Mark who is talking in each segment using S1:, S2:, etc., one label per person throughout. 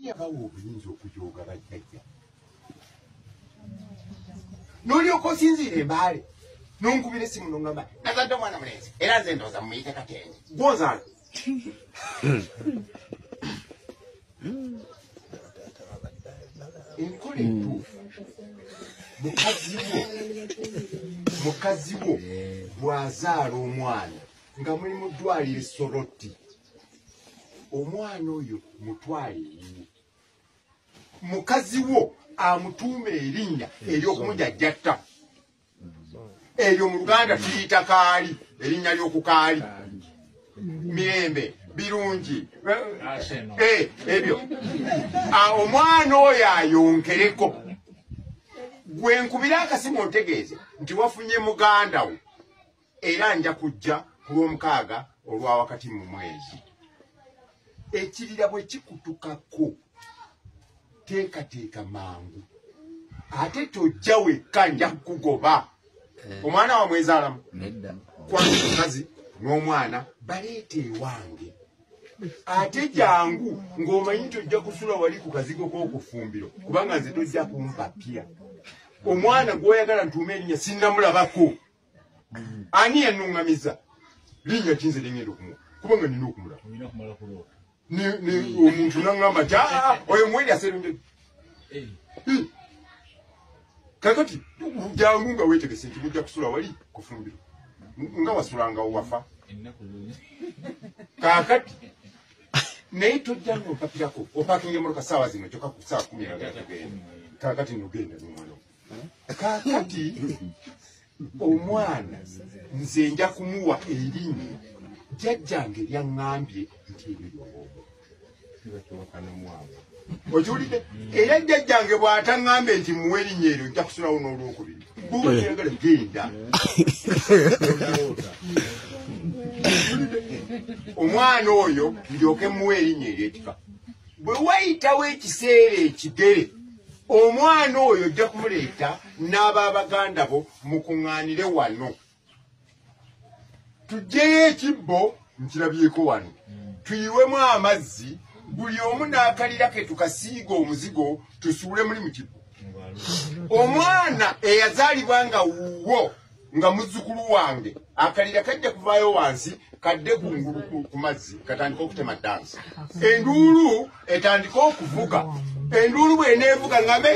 S1: yabawa obuyinza okujooga bajjajja n'olyoka osinziira embaale n'onkubira essimu n'ongamba nazadde omwana mulenzi era nze ndowooza mumuyite Katenje gw'onzaala enkola entuufu mukazi wo bw'azaala omwana nga muli mu ddwaliro Soroti omwana oyo mutwale eri mukazi wo amutuuma erinnya ery'okumujajjatta eryo mu Luganda tuyita kaali erinnya ly'okukaali mirembe birungi ebyo omwana oyo ayonkereko gwe nkubira akasimu otegeeze nti wafunye muganda wo era nja kujja ku lw'omukaaga olwa wakati mu mwezi ekirira bwe kikutukako teekateeka mangu ate tojja wekka nja kukugoba omwana wa mwezaalamu kwanza omukazi n'omwana baleete ewange ate jangu ng'omanyi tojja kusula wali ku kazigo k'okufumbiro kubanga nze tojja kumpapya omwana gw'oyagala ntuuma erinnya sinnamulabako ani yannuŋŋamiza linnya kinze lingenda okumuwa kubanga nina okumulaba omuntu naŋŋamba nti oyo mweri aserunge kakati jangu nga weetegese nti mujja kusula wali kufumbiro nga wasulangawo wafa kakati naye tojja ng'ompapirako opakinga emmotoka saawa zino kyokka ku saawa 10 kakati nogenda n'omwana kakati omwana nze nja kumuwa erinnya jjajjange lyaŋŋambye nti okiwulidde era jjajjange bw'ataŋŋambe nti muwe erinnya eryo nja kusulawo n'olwokubiri buba yagala genda omwana oyo ndyoke muwe erinnya ery'ekika bwe wayitawo ekiseera ekigere omwana oyo ojja kumuleeta n'ababaganda bo mukuŋŋaanire wano tuggyeyo ekibbo nkirabyeko wano tuyiwemu amazzi buli omu n'akalira ke tukasiiga omuzigo tusuule muli mu kibbo omwana eyazaalibwa nga wuwo nga muzzukulu wange akalira kajja kuvaayo wansi kadde kungulu ku mazzi katandika okutema dansi enduulu etandika okuvuga enduulu bw'eneevuga ngambe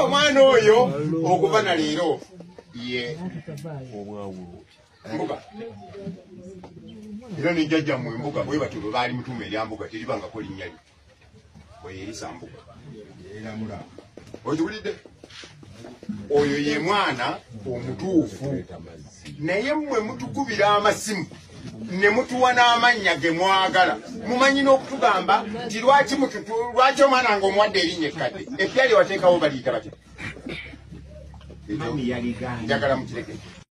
S1: omwana oyo okuva na leero ye mbuga era nejjajja mu embuga bwe batyo bwe baali mutuuma erya mbuga teribangako linnya lyo bweyerisa mbuga okiwulidde oyo ye mwana omutuufu naye mmwe mutukubira amasimu ne mutuwa n'amannya ge mwagala mumanyi n'okutugamba nti lwaki omwana nga omuwadde erinnya ekkadde eppya lye wateekawo baliyita batya njagala mukireke